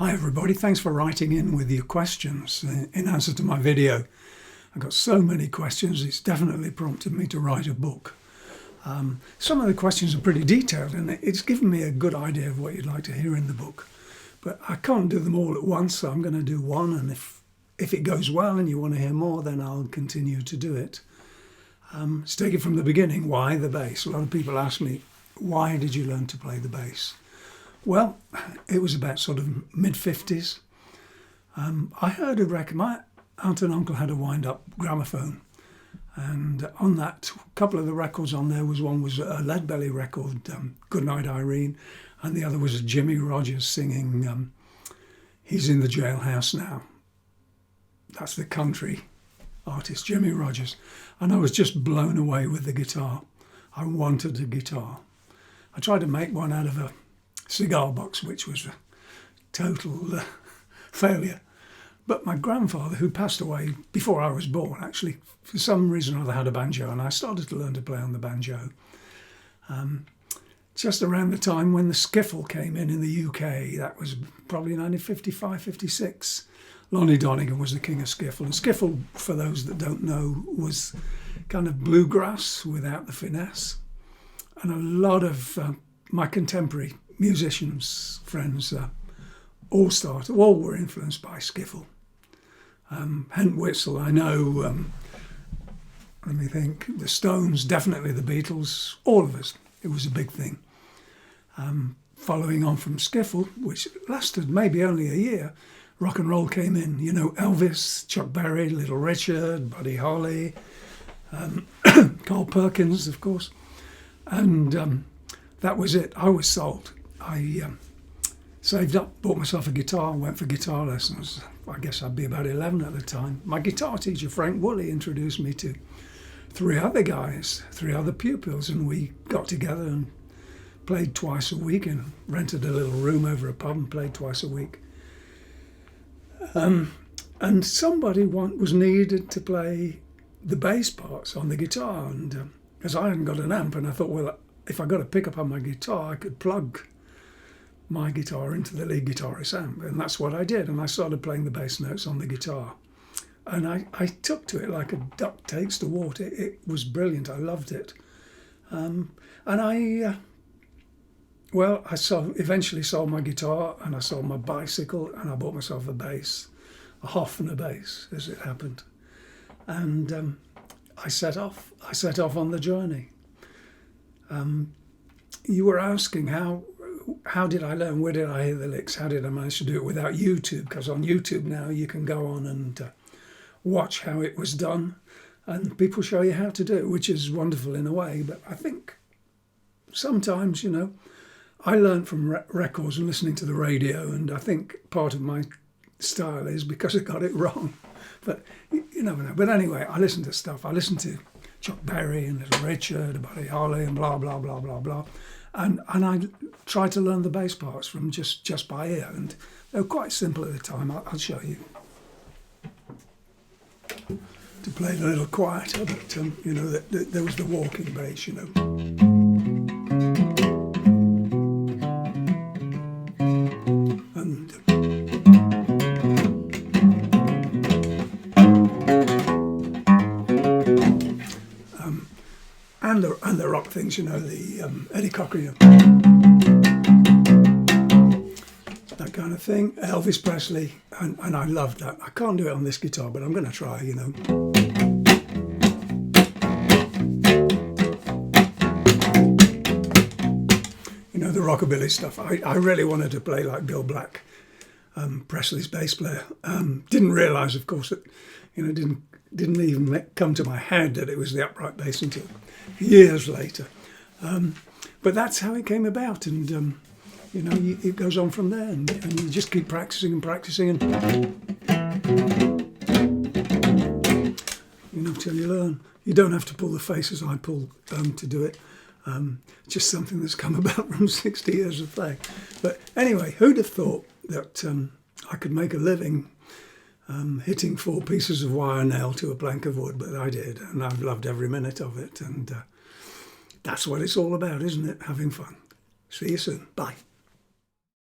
Hi everybody, thanks for writing in with your questions in answer to my video. I got so many questions, it's definitely prompted me to write a book. Some of the questions are pretty detailed and it's given me a good idea of what you'd like to hear in the book. But I can't do them all at once, so I'm going to do one, and if it goes well and you want to hear more, then I'll continue to do it. Let's take it from the beginning. Why the bass? A lot of people ask me, why did you learn to play the bass? Well, it was about sort of mid-50s. I heard a record. My aunt and uncle had a wind-up gramophone, and on that, a couple of the records on there was a Leadbelly record, Goodnight Irene, and the other was a Jimmy Rogers singing He's in the Jailhouse Now. That's the country artist, Jimmy Rogers. And I was just blown away with the guitar. I wanted a guitar. I tried to make one out of a cigar box, which was a total failure. But my grandfather, who passed away before I was born, actually, for some reason or other had a banjo, and I started to learn to play on the banjo. Just around the time when the skiffle came in the UK, that was probably 1955, 56. Lonnie Donegan was the king of skiffle. And skiffle, for those that don't know, was kind of bluegrass without the finesse. And a lot of my contemporary musicians, friends, all were influenced by skiffle. Hent Whistle, I know, let me think, the Stones, definitely the Beatles, all of us. It was a big thing. Following on from skiffle, which lasted maybe only a year, rock and roll came in. You know, Elvis, Chuck Berry, Little Richard, Buddy Holly, Carl Perkins, of course. And that was it. I was sold. I saved up, bought myself a guitar, went for guitar lessons. I guess I'd be about 11 at the time. My guitar teacher, Frank Woolley, introduced me to three other pupils, and we got together and played twice a week and rented a little room over a pub and played twice a week. And somebody was needed to play the bass parts on the guitar, and because I hadn't got an amp, and I thought, well, if I got a pickup on my guitar, I could plug my guitar into the lead guitarist's amp, and that's what I did, and I started playing the bass notes on the guitar. And I took to it like a duck takes to water. It was brilliant. I loved it. And I eventually sold my guitar, and I sold my bicycle, and I bought myself a bass, a Hofner bass, as it happened. And I set off on the journey. You were asking how did I learn? Where did I hear the licks? How did I manage to do it without YouTube? Because on YouTube now you can go on and watch how it was done, and people show you how to do it, which is wonderful in a way. But I think sometimes, you know, I learned from records and listening to the radio, and I think part of my style is because I got it wrong. But you never know. But anyway, I listened to stuff. I listened to Chuck Berry and Little Richard, Buddy Holly, and blah blah blah blah blah. And I tried to learn the bass parts from just by ear, and they were quite simple at the time. I'll show you. To play it a little quieter, but you know, there was the walking bass, you know. And the rock things, you know, the Eddie Cochran, that kind of thing. Elvis Presley, and I loved that. I can't do it on this guitar, but I'm going to try, you know. You know, the rockabilly stuff. I really wanted to play like Bill Black, Presley's bass player. Didn't realise, of course, that, you know, didn't even come to my head that it was the upright bass until years later. But that's how it came about, and you know, it goes on from there, and you just keep practicing and practicing, and you know, till you learn. You don't have to pull the faces I pull to do it. Just something that's come about from 60 years of playing. But anyway, who'd have thought that I could make a living hitting 4 pieces of wire nail to a plank of wood? But I did, and I've loved every minute of it, and that's what it's all about, isn't it? Having fun. See you soon. Bye.